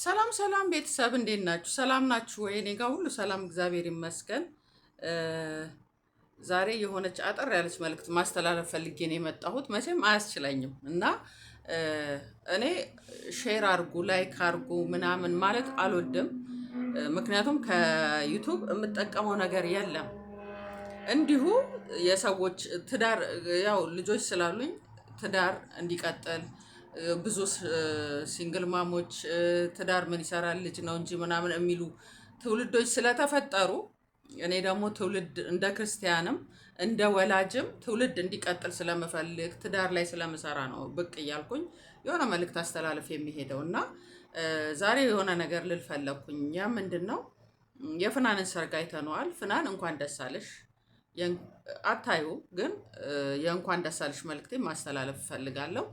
ሰላም ሰላም ቤተሰብ እንዴት ናችሁ? ሰላም ናችሁ ወይ? እኔ ጋር ሁሉ ሰላም እግዚአብሔር ይመስገን። እ፣ ዛሬ የሆነች አጠር ያለች መልእክት ማስተላለፍ ፈልጌ ነው የመጣሁት። መቼም አያስችለኝም እና እ፣ እኔ ሼር አርጉ ላይክ አርጉ ምናምን ማለት አልወድም። ምክንያቱም ከዩቱብ የምጠቀመው ነገር የለም። እንዲሁ የሰዎች ትዳር ያው ልጆች ስላሉኝ ትዳር እንዲቀጥል ብዙ ሲንግል ማሞች ትዳር ምን ይሰራል ልጅ ነው እንጂ ምናምን የሚሉ ትውልዶች ስለተፈጠሩ እኔ ደግሞ ትውልድ እንደ ክርስቲያንም እንደ ወላጅም ትውልድ እንዲቀጥል ስለምፈልግ ትዳር ላይ ስለምሰራ ነው ብቅ እያልኩኝ የሆነ መልእክት አስተላልፍ የሚሄደው እና ዛሬ የሆነ ነገር ልል ፈለግኩኝ። ያ ምንድን ነው? የፍናንን ሰርግ አይተነዋል። ፍናን እንኳን ደስ አለሽ። አታዩ ግን የእንኳን ደስ አለሽ መልእክቴን ማስተላለፍ እፈልጋለሁ።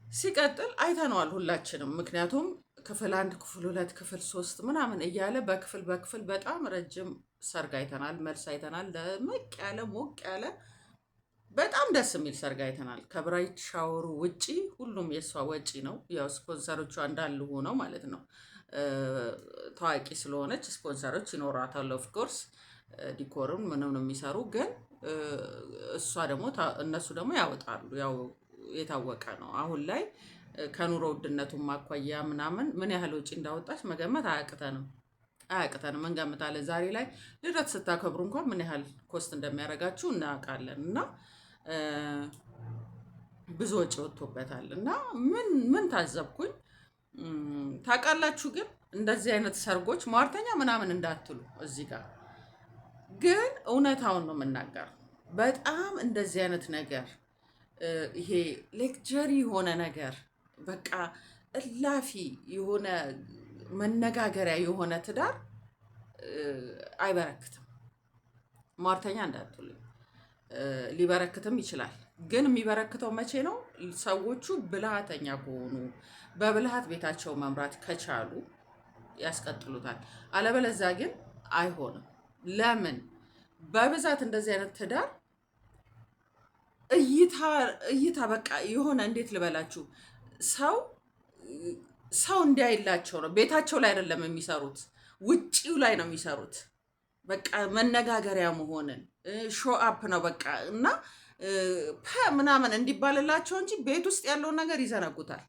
ሲቀጥል አይተነዋል ሁላችንም። ምክንያቱም ክፍል አንድ፣ ክፍል ሁለት፣ ክፍል ሶስት ምናምን እያለ በክፍል በክፍል በጣም ረጅም ሰርግ አይተናል፣ መልስ አይተናል። ደመቅ ያለ ሞቅ ያለ በጣም ደስ የሚል ሰርግ አይተናል። ከብራይት ሻወሩ ውጪ ሁሉም የእሷ ወጪ ነው። ያው ስፖንሰሮቿ እንዳሉ ሆነው ማለት ነው። ታዋቂ ስለሆነች ስፖንሰሮች ይኖራታል ኦፍኮርስ፣ ዲኮርም ምንም ነው የሚሰሩ። ግን እሷ ደግሞ እነሱ ደግሞ ያወጣሉ። ያው የታወቀ ነው። አሁን ላይ ከኑሮ ውድነቱም አኳያ ምናምን ምን ያህል ወጪ እንዳወጣች መገመት አያቅተንም እንገምታለን። ዛሬ ላይ ልደት ስታከብሩ እንኳን ምን ያህል ኮስት እንደሚያደርጋችሁ እናውቃለን። እና ብዙ ወጪ ወጥቶበታል። እና ምን ታዘብኩኝ ታውቃላችሁ? ግን እንደዚህ አይነት ሰርጎች ሟርተኛ ምናምን እንዳትሉ እዚህ ጋር ግን እውነታውን ነው የምናገር። በጣም እንደዚህ አይነት ነገር ይሄ ሌክጀሪ የሆነ ነገር በቃ እላፊ የሆነ መነጋገሪያ የሆነ ትዳር አይበረክትም። ሟርተኛ እንዳትሉኝ። ሊበረክትም ይችላል። ግን የሚበረክተው መቼ ነው? ሰዎቹ ብልሃተኛ ከሆኑ በብልሃት ቤታቸው መምራት ከቻሉ ያስቀጥሉታል። አለበለዚያ ግን አይሆንም። ለምን? በብዛት እንደዚህ አይነት ትዳር እይታ በቃ የሆነ እንዴት ልበላችሁ፣ ሰው ሰው እንዲያይላቸው ነው። ቤታቸው ላይ አይደለም የሚሰሩት፣ ውጪው ላይ ነው የሚሰሩት። በቃ መነጋገሪያ መሆንን ሾ አፕ ነው በቃ። እና ምናምን እንዲባልላቸው እንጂ ቤት ውስጥ ያለውን ነገር ይዘነጉታል።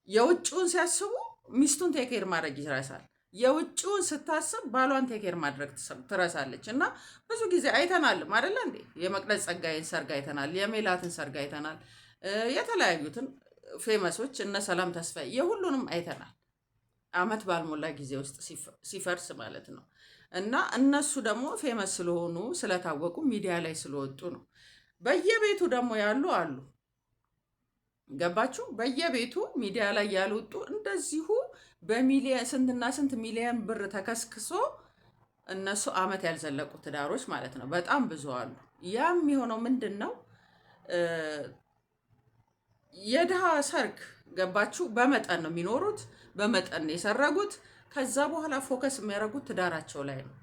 የውጭውን ሲያስቡ ሚስቱን ቴኬር ማድረግ ይረሳል። የውጭውን ስታስብ ባሏን ቴኬር ማድረግ ትረሳለች። እና ብዙ ጊዜ አይተናልም አይደለ እንዴ? የመቅደስ ጸጋዬን ሰርግ አይተናል፣ የሜላትን ሰርግ አይተናል፣ የተለያዩትን ፌመሶች እነ ሰላም ተስፋዬ የሁሉንም አይተናል። አመት ባልሞላ ጊዜ ውስጥ ሲፈርስ ማለት ነው። እና እነሱ ደግሞ ፌመስ ስለሆኑ ስለታወቁ ሚዲያ ላይ ስለወጡ ነው። በየቤቱ ደግሞ ያሉ አሉ። ገባችሁ? በየቤቱ ሚዲያ ላይ ያልወጡ እንደዚሁ በሚሊየን ስንትና ስንት ሚሊየን ብር ተከስክሶ እነሱ አመት ያልዘለቁ ትዳሮች ማለት ነው። በጣም ብዙ አሉ። ያ የሚሆነው ምንድን ነው? የድሃ ሰርግ ገባችሁ? በመጠን ነው የሚኖሩት፣ በመጠን ነው የሰረጉት። ከዛ በኋላ ፎከስ የሚያደርጉት ትዳራቸው ላይ ነው።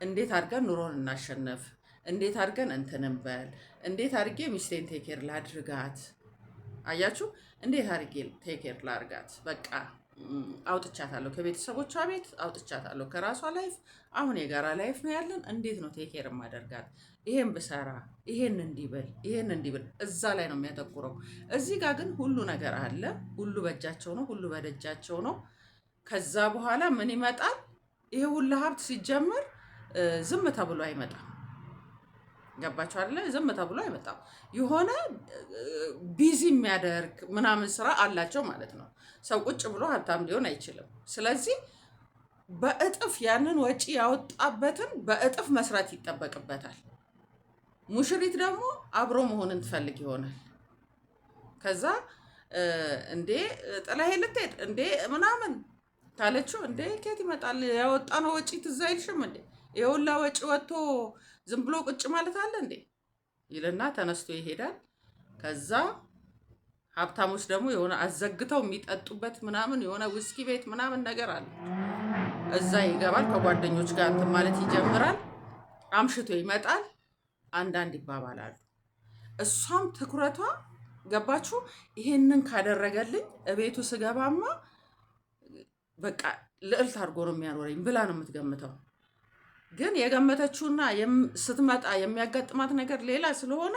እንዴት አድርገን ኑሮን እናሸነፍ፣ እንዴት አድርገን እንትንበል፣ እንዴት አድርጌ ሚስቴን ቴኬር ላድርጋት። አያችሁ? እንዴት አድርጌ ቴኬር ላድርጋት። በቃ አውጥቻታለሁ ከቤተሰቦቿ ቤት አውጥቻታለሁ ከራሷ ላይፍ። አሁን የጋራ ላይፍ ነው ያለን። እንዴት ነው ቴኬር ማደርጋት? ይሄን ብሰራ፣ ይሄን እንዲብል እዛ ላይ ነው የሚያተኩረው። እዚህ ጋር ግን ሁሉ ነገር አለ። ሁሉ በእጃቸው ነው፣ ሁሉ በደጃቸው ነው። ከዛ በኋላ ምን ይመጣል? ይሄ ሁሉ ሀብት ሲጀምር ዝም ተብሎ አይመጣም። ገባችሁ አይደለ? ዝም ተብሎ አይመጣም። የሆነ ቢዚ የሚያደርግ ምናምን ስራ አላቸው ማለት ነው። ሰው ቁጭ ብሎ ሀብታም ሊሆን አይችልም። ስለዚህ በእጥፍ ያንን ወጪ ያወጣበትን በእጥፍ መስራት ይጠበቅበታል። ሙሽሪት ደግሞ አብሮ መሆንን ትፈልግ ይሆናል። ከዛ እንዴ ጥላሄ ልትሄድ እንዴ ምናምን ካለችው እንዴ ኬት ይመጣል? ያወጣነው ወጪ ትዝ አይልሽም እንዴ? የሁላ ወጪ ወጥቶ ዝም ብሎ ቁጭ ማለት አለ እንዴ? ይልና ተነስቶ ይሄዳል። ከዛ ሀብታሞች ደግሞ የሆነ አዘግተው የሚጠጡበት ምናምን የሆነ ውስኪ ቤት ምናምን ነገር አለ። እዛ ይገባል። ከጓደኞች ጋር እንትን ማለት ይጀምራል። አምሽቶ ይመጣል። አንዳንድ ይባባላሉ። እሷም ትኩረቷ ገባችሁ? ይሄንን ካደረገልኝ እቤቱ ስገባማ በቃ ልዕልት አድርጎ ነው የሚያኖረኝ ብላ ነው የምትገምተው። ግን የገመተችውና ስትመጣ የሚያጋጥማት ነገር ሌላ ስለሆነ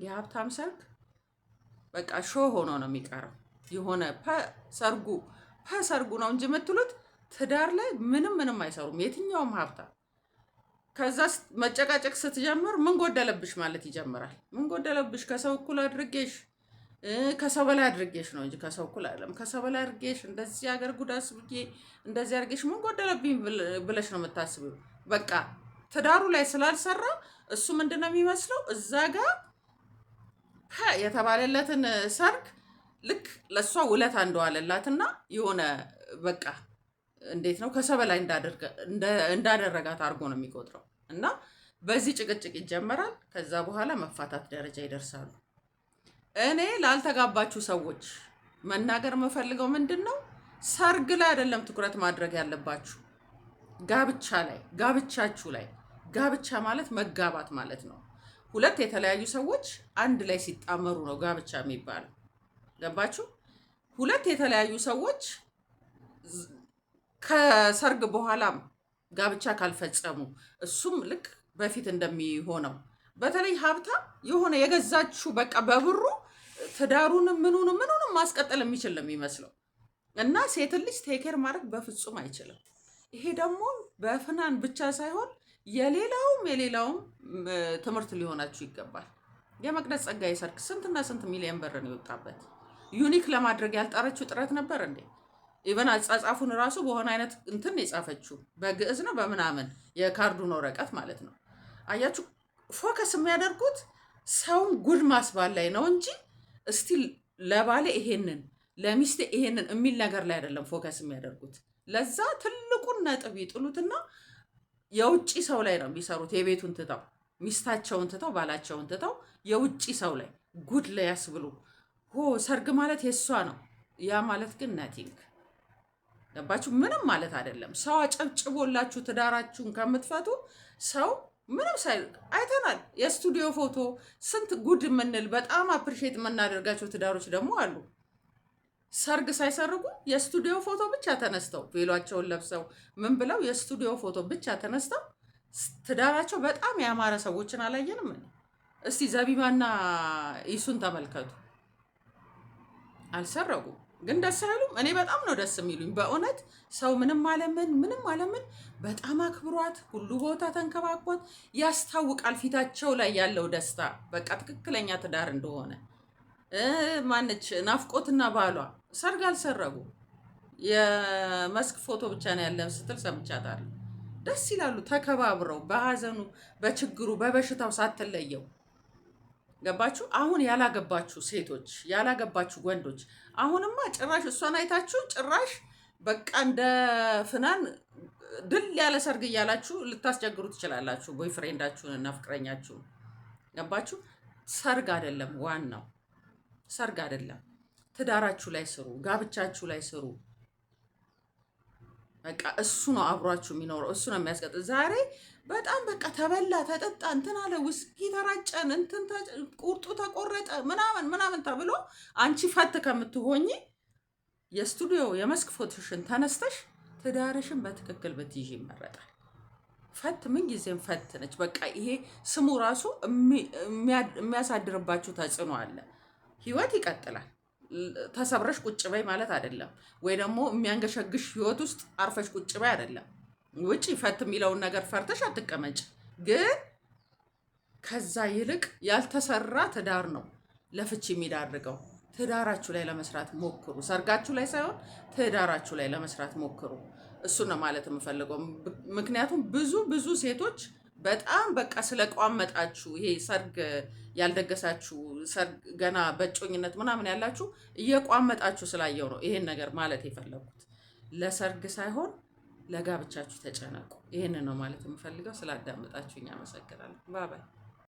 የሀብታም ሰርግ በቃ ሾ ሆኖ ነው የሚቀረው። የሆነ ሰርጉ ነው እንጂ የምትሉት ትዳር ላይ ምንም አይሰሩም የትኛውም ሀብታም። ከዛ መጨቃጨቅ ስትጀምር ምን ጎደለብሽ ማለት ይጀምራል። ምን ጎደለብሽ? ከሰው እኩል አድርጌሽ ከሰው በላይ አድርጌሽ ነው እንጂ ከሰው እኩል አይደለም። ከሰው በላይ አድርጌሽ እንደዚህ ሀገር ጉዳስ ብዬ እንደዚህ አድርጌሽ ምን ጎደለብኝ ብለሽ ነው የምታስቢው። በቃ ትዳሩ ላይ ስላልሰራ እሱ ምንድን ነው የሚመስለው እዛ ጋር የተባለለትን ሰርግ ልክ ለእሷ ውለታ እንደዋለላትና የሆነ በቃ እንዴት ነው ከሰው በላይ እንዳደረጋት አድርጎ ነው የሚቆጥረው። እና በዚህ ጭቅጭቅ ይጀመራል። ከዛ በኋላ መፋታት ደረጃ ይደርሳሉ። እኔ ላልተጋባችሁ ሰዎች መናገር የምፈልገው ምንድን ነው፣ ሰርግ ላይ አይደለም ትኩረት ማድረግ ያለባችሁ፣ ጋብቻ ላይ፣ ጋብቻችሁ ላይ። ጋብቻ ማለት መጋባት ማለት ነው። ሁለት የተለያዩ ሰዎች አንድ ላይ ሲጣመሩ ነው ጋብቻ የሚባለው። ገባችሁ? ሁለት የተለያዩ ሰዎች ከሰርግ በኋላም ጋብቻ ካልፈጸሙ እሱም ልክ በፊት እንደሚሆነው በተለይ ሀብታም የሆነ የገዛችሁ በቃ በብሩ ትዳሩንም ምኑንም ማስቀጠል የሚችል ነው የሚመስለው። እና ሴት ልጅ ቴኬር ማድረግ በፍጹም አይችልም። ይሄ ደግሞ በፍናን ብቻ ሳይሆን የሌላውም ትምህርት ሊሆናችሁ ይገባል። የመቅደስ ጸጋዬ ሰርግ ስንትና ስንት ሚሊዮን ብር ነው የወጣበት። ዩኒክ ለማድረግ ያልጣረችው ጥረት ነበር እንዴ? ኢቨን አጻጻፉን ራሱ በሆነ አይነት እንትን የጻፈችው በግዕዝ ነው በምናምን የካርዱን ወረቀት ማለት ነው። አያችሁ፣ ፎከስ የሚያደርጉት ሰውን ጉድ ማስባል ላይ ነው እንጂ እስቲ ለባሌ ይሄንን ለሚስቴ ይሄንን የሚል ነገር ላይ አይደለም ፎከስ የሚያደርጉት። ለዛ ትልቁን ነጥብ ይጥሉትና የውጭ ሰው ላይ ነው የሚሰሩት። የቤቱን ትተው ሚስታቸውን ትተው ባላቸውን ትተው የውጭ ሰው ላይ ጉድ ላይ ያስብሉ። ሰርግ ማለት የሷ ነው። ያ ማለት ግን ነቲንግ። ገባችሁ? ምንም ማለት አይደለም። ሰው አጨብጭቦላችሁ ትዳራችሁን ከምትፈቱ ሰው ምንም ሳይል አይተናል። የስቱዲዮ ፎቶ ስንት ጉድ የምንል በጣም አፕሪሼት የምናደርጋቸው ትዳሮች ደግሞ አሉ። ሰርግ ሳይሰርጉ የስቱዲዮ ፎቶ ብቻ ተነስተው ቬሏቸውን ለብሰው ምን ብለው የስቱዲዮ ፎቶ ብቻ ተነስተው ትዳራቸው በጣም ያማረ ሰዎችን አላየንም? እስቲ ዘቢባና ኢሱን ተመልከቱ። አልሰረጉም ግን ደስ አይሉም? እኔ በጣም ነው ደስ የሚሉኝ በእውነት። ሰው ምንም አለምን በጣም አክብሯት፣ ሁሉ ቦታ ተንከባክቧት ያስታውቃል ፊታቸው ላይ ያለው ደስታ። በቃ ትክክለኛ ትዳር እንደሆነ። ማነች ናፍቆትና ባሏ ሰርግ አልሰረጉ፣ የመስክ ፎቶ ብቻ ነው ያለን ስትል ሰምቻታለሁ። ደስ ይላሉ ተከባብረው፣ በሀዘኑ በችግሩ በበሽታው ሳትለየው። ገባችሁ? አሁን ያላገባችሁ ሴቶች ያላገባችሁ ወንዶች አሁንማ ጭራሽ እሷን አይታችሁ ጭራሽ በቃ እንደ ፍናን ድል ያለ ሰርግ እያላችሁ ልታስቸግሩ ትችላላችሁ ቦይፍሬንዳችሁን እና ፍቅረኛችሁን። ገባችሁ? ሰርግ አይደለም ዋናው፣ ሰርግ አይደለም። ትዳራችሁ ላይ ስሩ፣ ጋብቻችሁ ላይ ስሩ። በቃ እሱ ነው አብሯችሁ የሚኖረው፣ እሱ ነው የሚያስቀጥል። ዛሬ በጣም በቃ ተበላ ተጠጣ እንትን አለ ውስኪ ተራጨን እንትን ቁርጡ ተቆረጠ ምናምን ተብሎ አንቺ ፈት ከምትሆኚ የስቱዲዮ የመስክ ፎቶሽን ተነስተሽ ትዳርሽን በትክክል ብትይዥ ይመረጣል። ፈት ምን ጊዜም ፈት ነች። በቃ ይሄ ስሙ ራሱ የሚያሳድርባችሁ ተጽዕኖ አለ። ህይወት ይቀጥላል። ተሰብረሽ ቁጭ በይ ማለት አይደለም። ወይ ደግሞ የሚያንገሸግሽ ህይወት ውስጥ አርፈሽ ቁጭ በይ አይደለም። ውጪ ፈት የሚለውን ነገር ፈርተሽ አትቀመጭ። ግን ከዛ ይልቅ ያልተሰራ ትዳር ነው ለፍቺ የሚዳርገው። ትዳራችሁ ላይ ለመስራት ሞክሩ። ሰርጋችሁ ላይ ሳይሆን ትዳራችሁ ላይ ለመስራት ሞክሩ። እሱ ነው ማለት የምፈልገው። ምክንያቱም ብዙ ሴቶች በጣም በቃ ስለቋመጣችሁ ይሄ ሰርግ ያልደገሳችሁ ሰርግ ገና በጮኝነት ምናምን ያላችሁ እየቋመጣችሁ ስላየው ነው ይሄን ነገር ማለት የፈለኩት። ለሰርግ ሳይሆን ለጋብቻችሁ ተጨነቁ። ይሄንን ነው ማለት የምፈልገው። ስላዳመጣችሁኝ አመሰግናለሁ። ባባይ